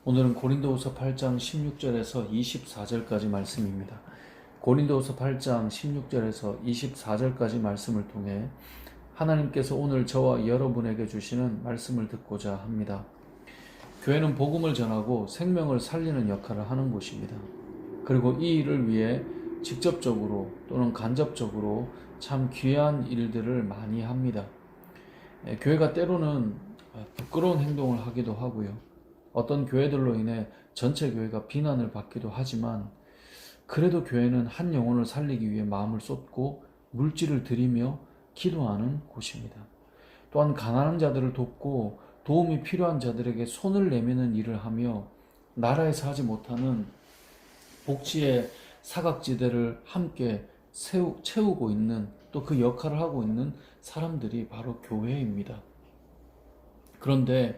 오늘은 고린도후서 8장 16절에서 24절까지 말씀입니다. 고린도후서 8장 16절에서 24절까지 말씀을 통해 하나님께서 오늘 저와 여러분에게 주시는 말씀을 듣고자 합니다. 교회는 복음을 전하고 생명을 살리는 역할을 하는 곳입니다. 그리고 이 일을 위해 직접적으로 또는 간접적으로 참 귀한 일들을 많이 합니다. 교회가 때로는 부끄러운 행동을 하기도 하고요. 어떤 교회들로 인해 전체 교회가 비난을 받기도 하지만 그래도 교회는 한 영혼을 살리기 위해 마음을 쏟고 물질을 드리며 기도하는 곳입니다. 또한 가난한 자들을 돕고 도움이 필요한 자들에게 손을 내미는 일을 하며 나라에서 하지 못하는 복지의 사각지대를 함께 채우고 있는, 또 그 역할을 하고 있는 사람들이 바로 교회입니다. 그런데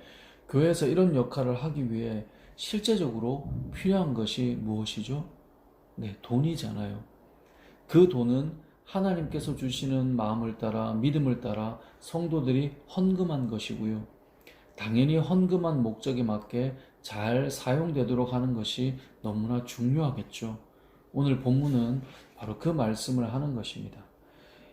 교회에서 이런 역할을 하기 위해 실제적으로 필요한 것이 무엇이죠? 네, 돈이잖아요. 그 돈은 하나님께서 주시는 마음을 따라, 믿음을 따라 성도들이 헌금한 것이고요. 당연히 헌금한 목적에 맞게 잘 사용되도록 하는 것이 너무나 중요하겠죠. 오늘 본문은 바로 그 말씀을 하는 것입니다.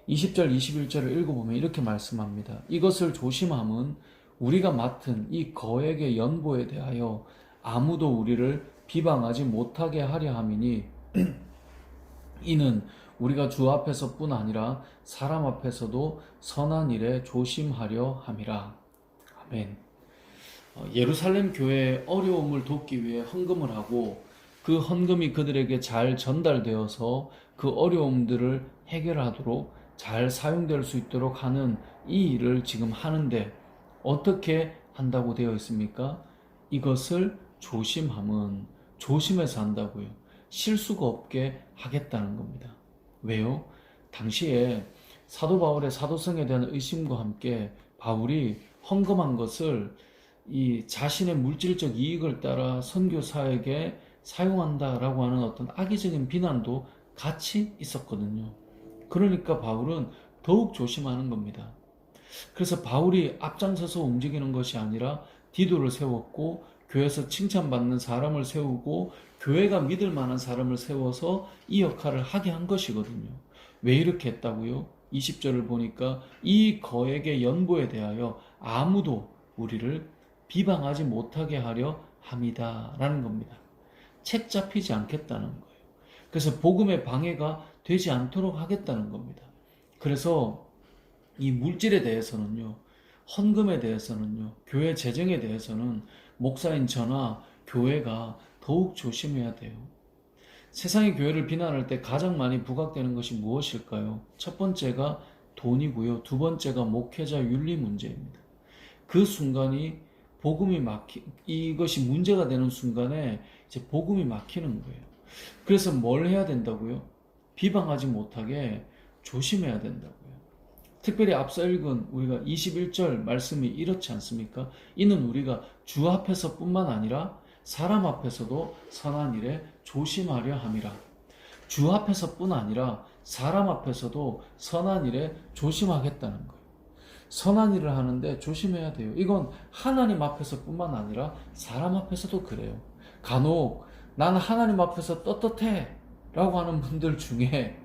20절, 21절을 읽어보면 이렇게 말씀합니다. 이것을 조심함은 우리가 맡은 이 거액의 연보에 대하여 아무도 우리를 비방하지 못하게 하려 함이니 이는 우리가 주 앞에서뿐 아니라 사람 앞에서도 선한 일에 조심하려 함이라. 아멘. 예루살렘 교회의 어려움을 돕기 위해 헌금을 하고 그 헌금이 그들에게 잘 전달되어서 그 어려움들을 해결하도록 잘 사용될 수 있도록 하는 이 일을 지금 하는데 어떻게 한다고 되어 있습니까? 이것을 조심함은 조심해서 한다고요. 실수가 없게 하겠다는 겁니다. 왜요? 당시에 사도 바울의 사도성에 대한 의심과 함께 바울이 헌금한 것을 이 자신의 물질적 이익을 따라 선교사에게 사용한다라고 하는 어떤 악의적인 비난도 같이 있었거든요. 그러니까 바울은 더욱 조심하는 겁니다. 그래서 바울이 앞장서서 움직이는 것이 아니라 디도를 세웠고 교회에서 칭찬받는 사람을 세우고 교회가 믿을 만한 사람을 세워서 이 역할을 하게 한 것이거든요. 왜 이렇게 했다고요? 20절을 보니까 이 거액의 연보에 대하여 아무도 우리를 비방하지 못하게 하려 함이다 라는 겁니다. 책 잡히지 않겠다는 거예요. 그래서 복음의 방해가 되지 않도록 하겠다는 겁니다. 그래서 이 물질에 대해서는요, 헌금에 대해서는요, 교회 재정에 대해서는 목사인 저나 교회가 더욱 조심해야 돼요. 세상의 교회를 비난할 때 가장 많이 부각되는 것이 무엇일까요? 첫 번째가 돈이고요. 두 번째가 목회자 윤리 문제입니다. 그 순간이 이것이 문제가 되는 순간에 이제 복음이 막히는 거예요. 그래서 뭘 해야 된다고요? 비방하지 못하게 조심해야 된다고요. 특별히 앞서 읽은 우리가 21절 말씀이 이렇지 않습니까? 이는 우리가 주 앞에서뿐만 아니라 사람 앞에서도 선한 일에 조심하려 함이라. 주 앞에서뿐 아니라 사람 앞에서도 선한 일에 조심하겠다는 거예요. 선한 일을 하는데 조심해야 돼요. 이건 하나님 앞에서뿐만 아니라 사람 앞에서도 그래요. 간혹 나는 하나님 앞에서 떳떳해 라고 하는 분들 중에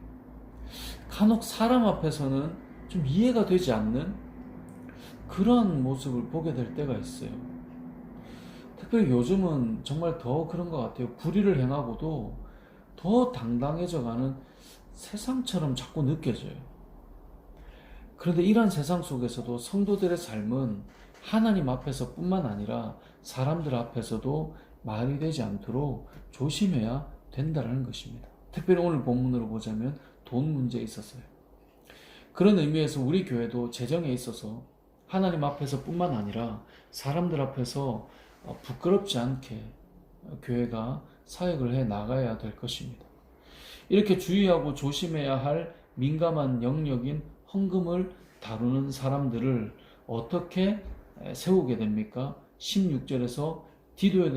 간혹 사람 앞에서는 좀 이해가 되지 않는 그런 모습을 보게 될 때가 있어요. 특별히 요즘은 정말 더 그런 것 같아요. 불의를 행하고도 더 당당해져가는 세상처럼 자꾸 느껴져요. 그런데 이런 세상 속에서도 성도들의 삶은 하나님 앞에서 뿐만 아니라 사람들 앞에서도 말이 되지 않도록 조심해야 된다는 것입니다. 특별히 오늘 본문으로 보자면 돈 문제에 있어서요. 그런 의미에서 우리 교회도 재정에 있어서 하나님 앞에서 뿐만 아니라 사람들 앞에서 부끄럽지 않게 교회가 사역을 해 나가야 될 것입니다. 이렇게 주의하고 조심해야 할 민감한 영역인 헌금을 다루는 사람들을 어떻게 세우게 됩니까? 16절에서 디도에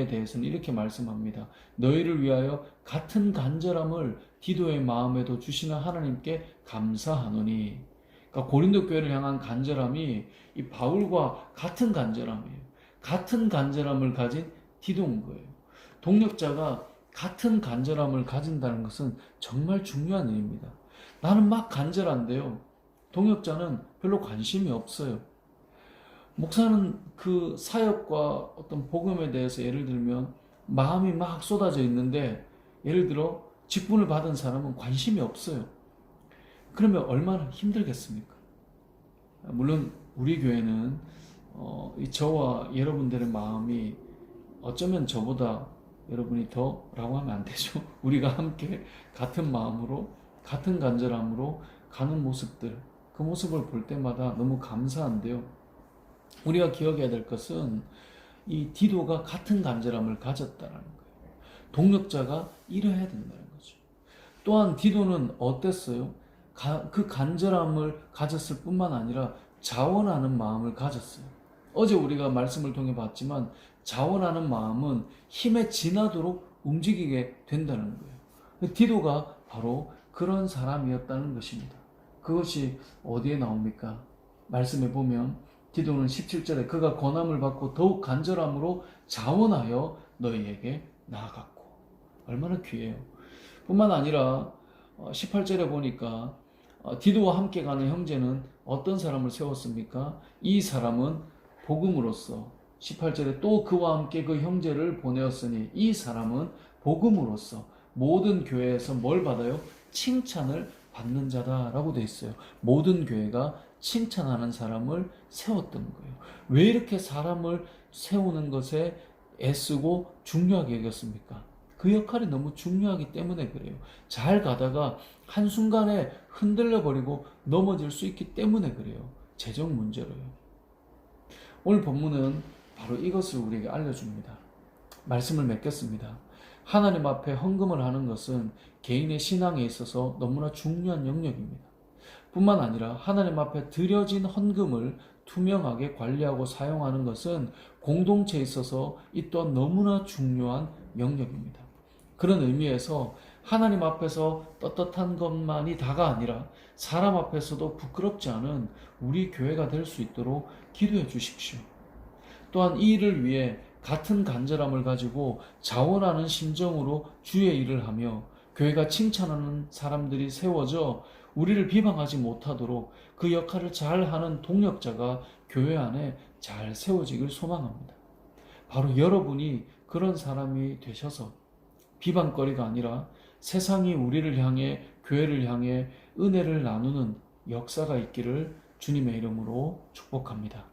대해서는 이렇게 말씀합니다. 너희를 위하여 같은 간절함을 디도의 마음에도 주시는 하나님께 감사하노니. 그러니까 고린도 교회를 향한 간절함이 이 바울과 같은 간절함이에요. 같은 간절함을 가진 디도인 거예요. 동력자가 같은 간절함을 가진다는 것은 정말 중요한 일입니다. 나는 막 간절한데요. 동역자는 별로 관심이 없어요. 목사는 그 사역과 어떤 복음에 대해서 예를 들면 마음이 막 쏟아져 있는데 예를 들어 직분을 받은 사람은 관심이 없어요. 그러면 얼마나 힘들겠습니까? 물론 우리 교회는 저와 여러분들의 마음이 어쩌면 저보다 여러분이 더라고 하면 안 되죠. 우리가 함께 같은 마음으로 같은 간절함으로 가는 모습들, 그 모습을 볼 때마다 너무 감사한데요. 우리가 기억해야 될 것은 이 디도가 같은 간절함을 가졌다는 거예요. 동력자가 이래야 된다는 거죠. 또한 디도는 어땠어요? 그 간절함을 가졌을 뿐만 아니라 자원하는 마음을 가졌어요. 어제 우리가 말씀을 통해 봤지만 자원하는 마음은 힘에 지나도록 움직이게 된다는 거예요. 디도가 바로 그런 사람이었다는 것입니다. 그것이 어디에 나옵니까? 말씀에 보면 디도는 17절에 그가 권함을 받고 더욱 간절함으로 자원하여 너희에게 나아갔고. 얼마나 귀해요. 뿐만 아니라 18절에 보니까 디도와 함께 가는 형제는 어떤 사람을 세웠습니까? 이 사람은 복음으로써 18절에 또 그와 함께 그 형제를 보내었으니 이 사람은 복음으로써 모든 교회에서 뭘 받아요? 칭찬을 받는 자다라고 되어 있어요. 모든 교회가 칭찬하는 사람을 세웠던 거예요. 왜 이렇게 사람을 세우는 것에 애쓰고 중요하게 여겼습니까? 그 역할이 너무 중요하기 때문에 그래요. 잘 가다가 한순간에 흔들려 버리고 넘어질 수 있기 때문에 그래요. 재정 문제로요. 오늘 본문은 바로 이것을 우리에게 알려줍니다. 말씀을 맺겠습니다. 하나님 앞에 헌금을 하는 것은 개인의 신앙에 있어서 너무나 중요한 영역입니다. 뿐만 아니라 하나님 앞에 드려진 헌금을 투명하게 관리하고 사용하는 것은 공동체에 있어서 이 또한 너무나 중요한 영역입니다. 그런 의미에서 하나님 앞에서 떳떳한 것만이 다가 아니라 사람 앞에서도 부끄럽지 않은 우리 교회가 될 수 있도록 기도해 주십시오. 또한 이 일을 위해 같은 간절함을 가지고 자원하는 심정으로 주의 일을 하며 교회가 칭찬하는 사람들이 세워져 우리를 비방하지 못하도록 그 역할을 잘하는 동력자가 교회 안에 잘 세워지길 소망합니다. 바로 여러분이 그런 사람이 되셔서 비방거리가 아니라 세상이 우리를 향해 교회를 향해 은혜를 나누는 역사가 있기를 주님의 이름으로 축복합니다.